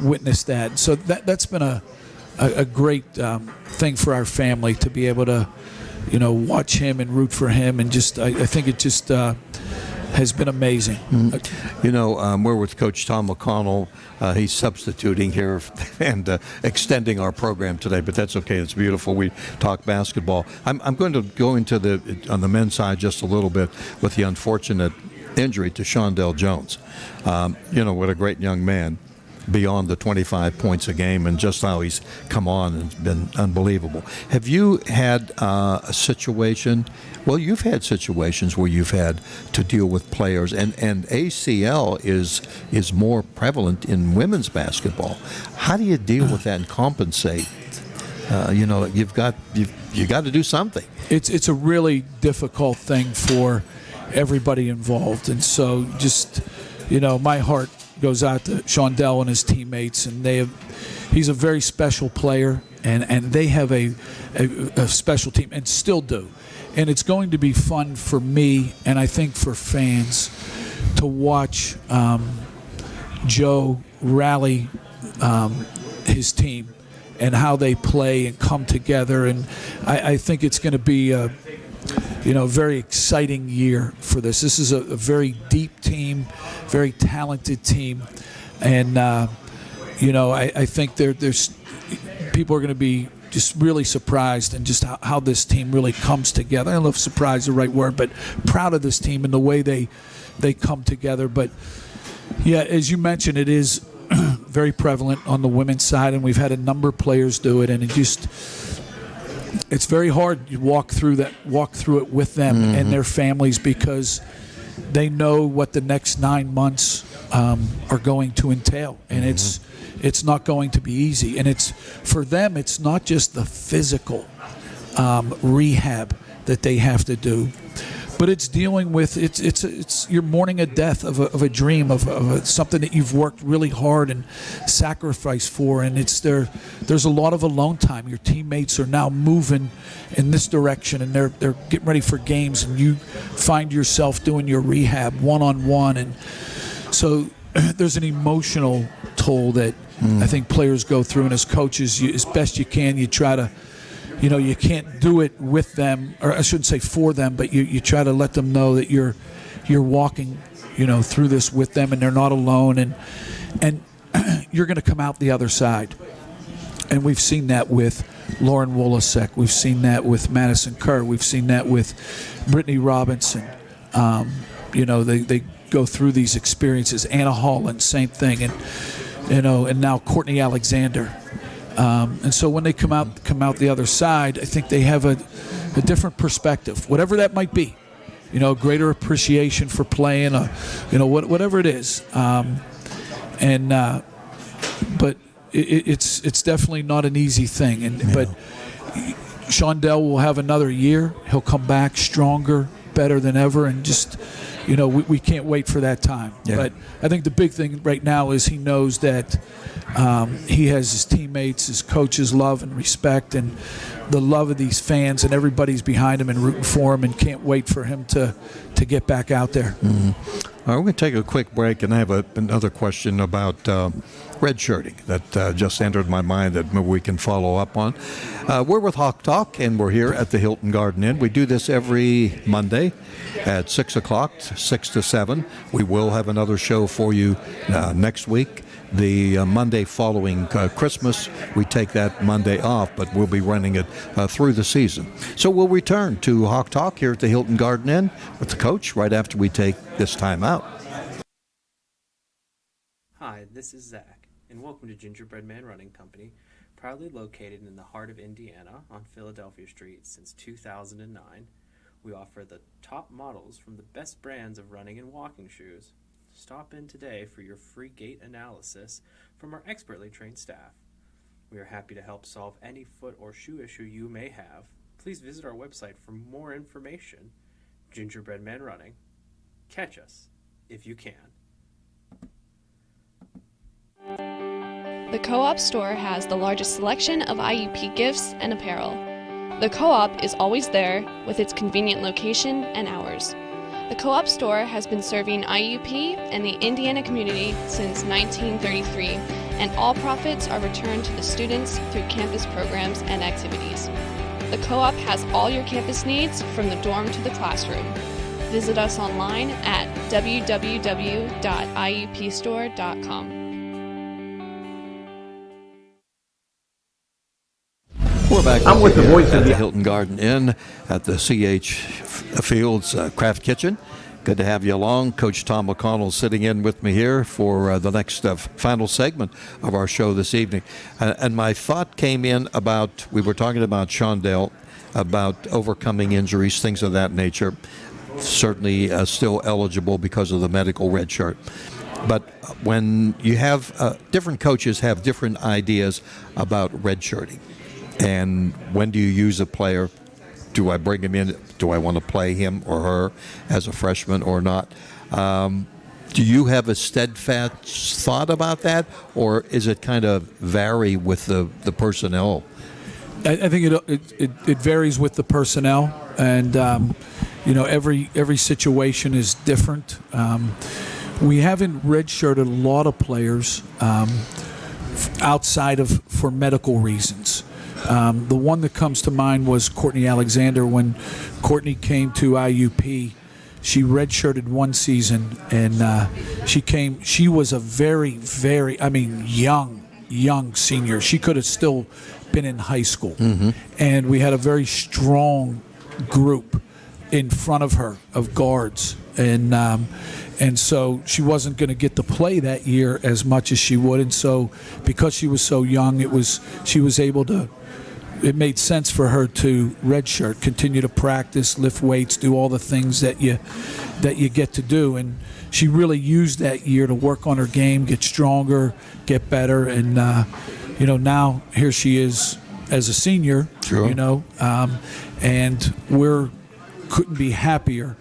S2: witness that. So that's been a great thing for our family to be able to, watch him and root for him. And just, I think it just has been amazing.
S1: We're with Coach Tom McConnell. He's substituting here and extending our program today, but that's okay. It's beautiful. We talk basketball. I'm going to go into on the men's side just a little bit with the unfortunate injury to Shondell Jones. What a great young man, beyond the 25 points a game, and just how he's come on and been unbelievable. Have you had a situation? Well, you've had situations where you've had to deal with players, and ACL is more prevalent in women's basketball. How do you deal with that and compensate? You've got to do something.
S2: It's a really difficult thing for everybody involved, and so just my heart goes out to Shondell and his teammates, and he's a very special player, and they have a special team and still do. And it's going to be fun for me, and I think for fans, to watch Joe rally his team and how they play and come together. And I think it's going to be a very exciting year for this. This is a very deep team, very talented team, and I think there's people are going to be just really surprised and just how this team really comes together. I don't know if surprised is the right word, but proud of this team and the way they come together. But yeah, as you mentioned, it is very prevalent on the women's side, and we've had a number of players do it, and it's very hard. You walk through it with them and their families, because they know what the next 9 months are going to entail, and it's not going to be easy. And it's for them, it's not just the physical rehab that they have to do, but it's dealing with it's you're mourning a death of a dream of something that you've worked really hard and sacrificed for, and there's a lot of alone time. Your teammates are now moving in this direction, and they're getting ready for games, and you find yourself doing your rehab one-on-one, and so there's an emotional toll that I think players go through, and as coaches, as best you can, you try to. You can't do it with them, or I shouldn't say for them, but you try to let them know that you're walking, through this with them, and they're not alone, and you're going to come out the other side. And we've seen that with Lauren Wolasek. We've seen that with Madison Kerr. We've seen that with Brittany Robinson. They go through these experiences. Anna Holland, same thing, and now Courtney Alexander. And so when they come out the other side, I think they have a different perspective, whatever that might be, greater appreciation for playing, whatever it is. But it's definitely not an easy thing. But Shondell will have another year. He'll come back stronger, better than ever, and just. We can't wait for that time. Yeah. But I think the big thing right now is he knows that he has his teammates, his coaches' love and respect, and the love of these fans, and everybody's behind him and rooting for him, and can't wait for him to get back out there.
S1: Mm-hmm. All right, we're going to take a quick break, and I have another question about redshirting that just entered my mind that maybe we can follow up on. We're with Hawk Talk, and we're here at the Hilton Garden Inn. We do this every Monday at 6 o'clock, 6 to 7. We will have another show for you next week. The Monday following Christmas, we take that Monday off, but we'll be running it through the season. So we'll return to Hawk Talk here at the Hilton Garden Inn with the coach right after we take this time out.
S3: Hi, this is Zach, and welcome to Gingerbread Man Running Company, proudly located in the heart of Indiana on Philadelphia Street since 2009. We offer the top models from the best brands of running and walking shoes. Stop in today for your free gait analysis from our expertly trained staff. We are happy to help solve any foot or shoe issue you may have. Please visit our website for more information. Gingerbread Man Running. Catch us if you can.
S4: The Co-op store has the largest selection of IUP gifts and apparel. The Co-op is always there with its convenient location and hours. The Co-op store has been serving IUP and the Indiana community since 1933, and all profits are returned to the students through campus programs and activities. The Co-op has all your campus needs from the dorm to the classroom. Visit us online at www.iupstore.com.
S1: We're back.
S5: I'm with the voice
S1: at the Hilton Garden Inn at the CH Fields Craft Kitchen. Good to have you along. Coach Tom McConnell sitting in with me here for the next final segment of our show this evening. And my thought came in about, we were talking about Shondell, about overcoming injuries, things of that nature. Certainly still eligible because of the medical red shirt. But when you have different coaches have different ideas about redshirting. And when do you use a player? Do I bring him in? Do I want to play him or her as a freshman or not? Do you have a steadfast thought about that, or is it kind of vary with the personnel?
S2: I think it varies with the personnel, and every situation is different. We haven't redshirted a lot of players outside of for medical reasons. The one that comes to mind was Courtney Alexander. When Courtney came to IUP, she redshirted one season, and she was a very, very, young senior. She could have still been in high school. Mm-hmm. And we had a very strong group in front of her of guards. And so she wasn't going to get to play that year as much as she would. And so because she was so young, she was able to it made sense for her to redshirt, continue to practice, lift weights, do all the things that you get to do. And she really used that year to work on her game, get stronger, get better. And, now here she is as a senior,
S1: Sure.
S2: And couldn't be happier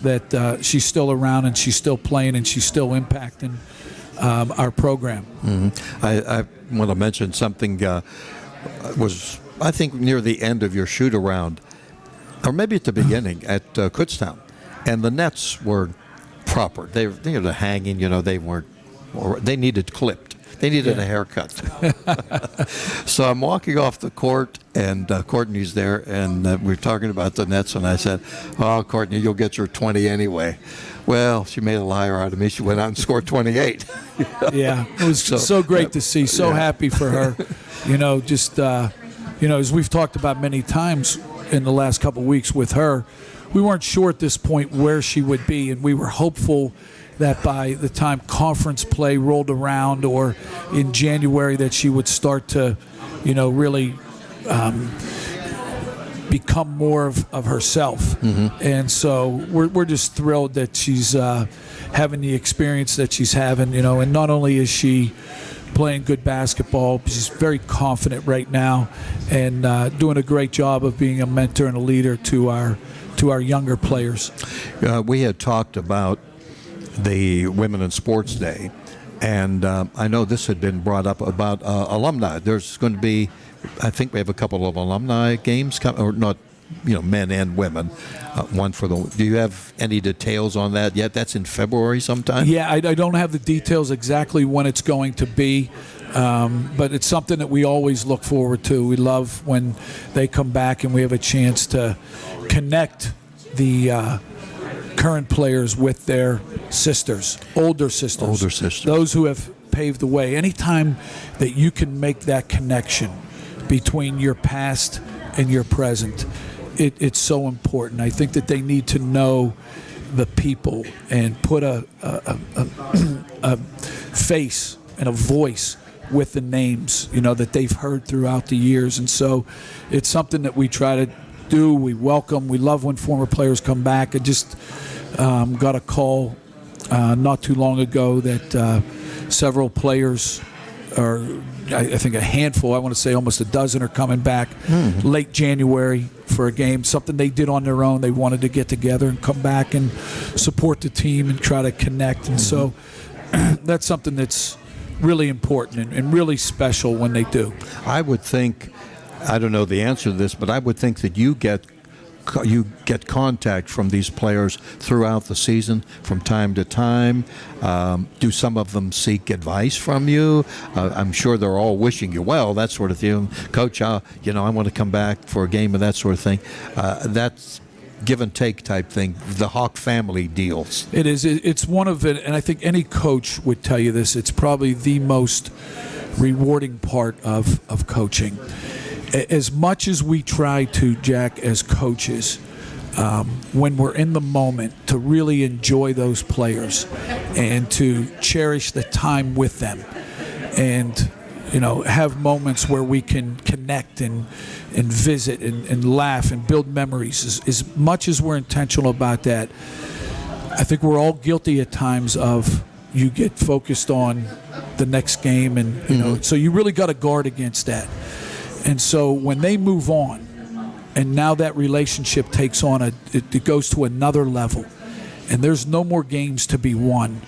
S2: that she's still around and she's still playing and she's still impacting our program.
S1: Mm-hmm. I want to mention something was, I think, near the end of your shoot around, or maybe at the beginning at Kutztown, and the nets were proper. They were hanging. They weren't, or they needed clipped. They needed a haircut. So I'm walking off the court, and Courtney's there, and we're talking about the nets, and I said, "Oh, Courtney, you'll get your 20 anyway." Well, she made a liar out of me. She went out and scored 28.
S2: Yeah, it was so great to see. So happy for her. As we've talked about many times in the last couple of weeks with her, we weren't sure at this point where she would be, and we were hopeful that by the time conference play rolled around or in January that she would start to, really become more of herself. Mm-hmm. And so we're just thrilled that she's having the experience that she's having, and not only is she playing good basketball, she's very confident right now and doing a great job of being a mentor and a leader to our younger players.
S1: We had talked about the Women in Sports Day, and I know this had been brought up about alumni. There's going to be, I think we have a couple of alumni games, or not, men and women. One for the. Do you have any details on that yet? That's in February sometime.
S2: Yeah, I don't have the details exactly when it's going to be, but it's something that we always look forward to. We love when they come back and we have a chance to connect the current players with their sisters, older sisters, those who have paved the way. Anytime that you can make that connection between your past and your present, it's so important. I think that they need to know the people and put a face and a voice with the names, that they've heard throughout the years. And so it's something that we try to do. We welcome. We love when former players come back. I just got a call not too long ago that several players are, I think a handful, I want to say almost a dozen, are coming back late January for a game, something they did on their own. They wanted to get together and come back and support the team and try to connect. And so that's something that's really important and really special when they do.
S1: I would think, I don't know the answer to this, but I would think that you get contact from these players throughout the season from time to time. Do some of them seek advice from you? I'm sure they're all wishing you well, that sort of thing. Coach, I want to come back for a game and that sort of thing. That's give and take type thing, the Hawk family deals.
S2: It is. It's one of it, and I think any coach would tell you this. It's probably the most rewarding part of coaching. As much as we try to, Jack, as coaches, when we're in the moment, to really enjoy those players and to cherish the time with them and, have moments where we can connect and visit and laugh and build memories. As much as we're intentional about that, I think we're all guilty at times of you get focused on the next game and, so you really got to guard against that. And so when they move on, and now that relationship takes on it goes to another level, and there's no more games to be won,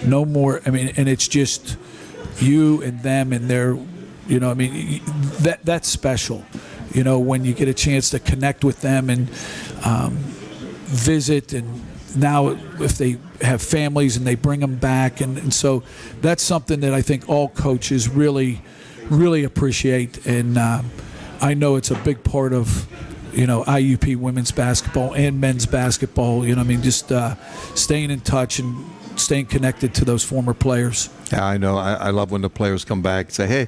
S2: no more. And it's just you and them, and they're, that's special. When you get a chance to connect with them and visit, and now if they have families and they bring them back, and so that's something that I think all coaches really appreciate, and I know it's a big part of IUP women's basketball and men's basketball. Just staying in touch and staying connected to those former players.
S1: Yeah, I know. I love when the players come back and say, "Hey,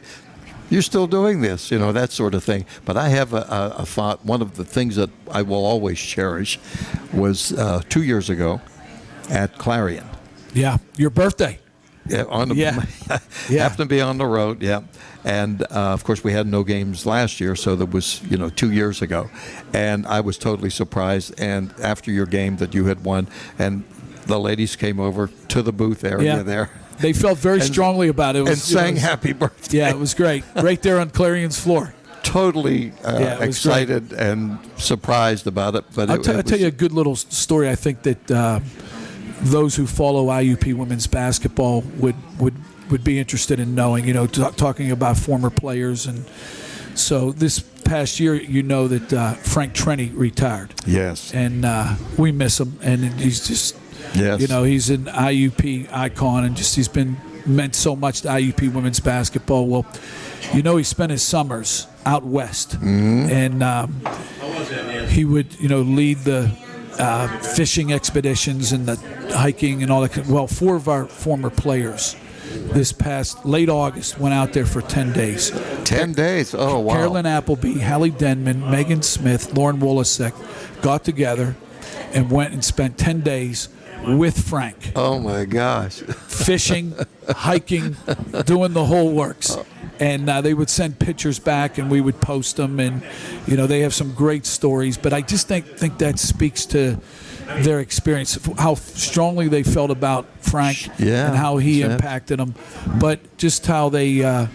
S1: you're still doing this," that sort of thing. But I have a thought. One of the things that I will always cherish was 2 years ago at Clarion.
S2: Yeah, your birthday.
S1: Yeah, on the
S2: Yeah.
S1: happened to be on the road. Yeah, and of course we had no games last year, so that was 2 years ago, and I was totally surprised. And after your game that you had won, and the ladies came over to the booth area there.
S2: They felt very strongly about it.
S1: And sang happy birthday.
S2: Yeah, it was great. Right there on Clarion's floor.
S1: Totally
S2: it was
S1: excited and surprised about it. But
S2: I'll tell you a good little story. I think that those who follow IUP women's basketball would be interested in knowing. Talking about former players, and so this past year, that Frank Trenny retired.
S1: Yes.
S2: And we miss him, and he's just.
S1: Yes.
S2: He's an IUP icon, and he's meant so much to IUP women's basketball. Well, he spent his summers out west, and he would, lead the fishing expeditions and the hiking and all that. Well, 4 of our former players this past late August went out there for 10 days.
S1: 10 days? Oh, wow.
S2: Carolyn Appleby, Hallie Denman, Megan Smith, Lauren Wolasek got together and went and spent 10 days with Frank.
S1: Oh, my gosh.
S2: Fishing, hiking, doing the whole works. And they would send pictures back, and we would post them. And, they have some great stories. But I just think that speaks to their experience, how strongly they felt about Frank and how he impacted them. But just how they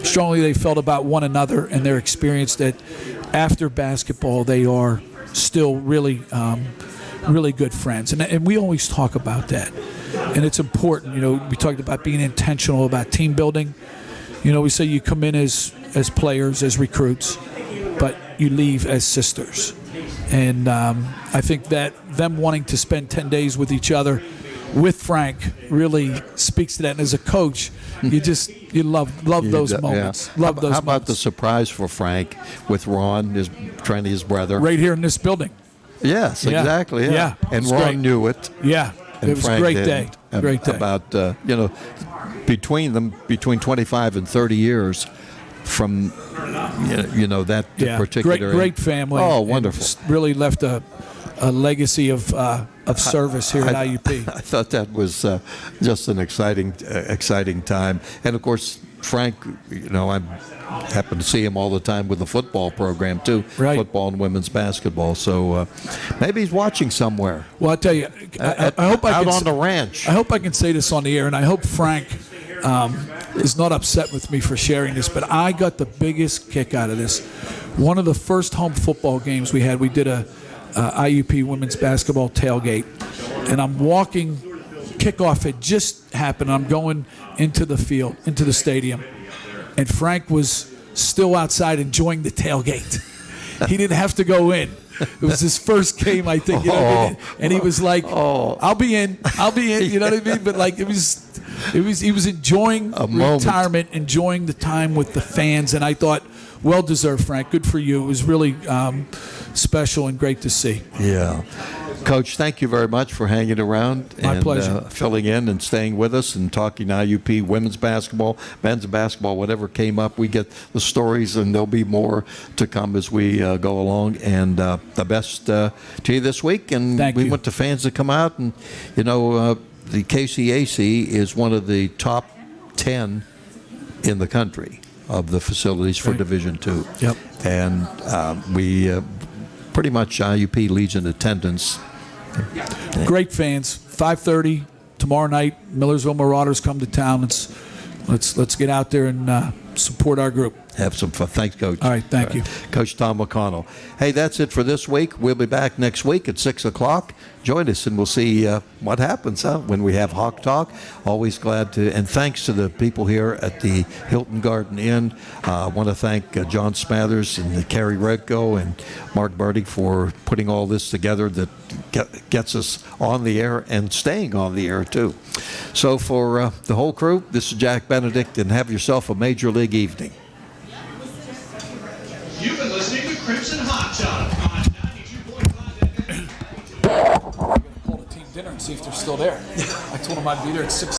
S2: strongly they felt about one another and their experience, that after basketball they are still really really good friends. And we always talk about that. And it's important. We talked about being intentional about team building. We say you come in as players, as recruits, but you leave as sisters. And I think that them wanting to spend 10 days with each other, with Frank, really speaks to that. And as a coach, you love those moments.
S1: Yeah.
S2: Love those
S1: How about
S2: moments.
S1: the surprise for Frank with Ron, his brother?
S2: Right here in this building.
S1: Yes,
S2: Yeah.
S1: exactly. Yeah,
S2: Yeah,
S1: and
S2: it's
S1: Ron
S2: great.
S1: knew it.
S2: Yeah,
S1: And
S2: it was
S1: Frank
S2: a great
S1: did.
S2: day. Great day.
S1: About between them, between 25 and 30 years from that particular.
S2: Great family.
S1: Oh,
S2: and
S1: wonderful!
S2: just really left a legacy of service here at IUP.
S1: I thought that was just an exciting time, and of course Frank. I happen to see him all the time with the football program too,
S2: Right.
S1: football and women's basketball. So maybe he's watching somewhere.
S2: Well, I tell you, I hope I
S1: out
S2: can
S1: on the ranch.
S2: I hope I can say this on the air, and I hope Frank is not upset with me for sharing this, but I got the biggest kick out of this. One of the first home football games we had, we did a IUP women's basketball tailgate, and I'm walking, kickoff had just happened, I'm going into the field, into the stadium, and Frank was still outside enjoying the tailgate. He didn't have to go in. It was his first game, I think, and he was like, "I'll be in," you know what I mean? But like, he was enjoying retirement, enjoying the time with the fans, and I thought, well deserved, Frank. Good for you. It was really special and great to see.
S1: Yeah. Coach, thank you very much for hanging around
S2: My pleasure.
S1: Filling in and staying with us and talking IUP women's basketball, men's basketball, whatever came up. We get the stories, and there'll be more to come as we go along. And the best to you this week. And
S2: Thank
S1: we
S2: you.
S1: want the fans to come out. And, the KCAC is one of the top 10 in the country of the facilities for
S2: Right.
S1: Division II.
S2: Yep.
S1: And we pretty much IUP leads in attendance.
S2: Great fans. 5:30 tomorrow night. Millersville Marauders come to town. Let's get out there and support our group.
S1: Have some fun. Thanks, Coach.
S2: All right, thank you.
S1: Coach Tom McConnell. Hey, that's it for this week. We'll be back next week at 6 o'clock. Join us, and we'll see what happens when we have Hawk Talk. Always glad to, and thanks to the people here at the Hilton Garden Inn. I want to thank John Smathers and Carrie Redko and Mark BERTIG for putting all this together that gets us on the air and staying on the air, too. So for the whole crew, this is Jack Benedict, and have yourself a Major League evening.
S8: You've been listening to Crimson Hot Shot on 92.5 FM.
S2: Call the team dinner and see if they're still there. I told them I'd be there at 6.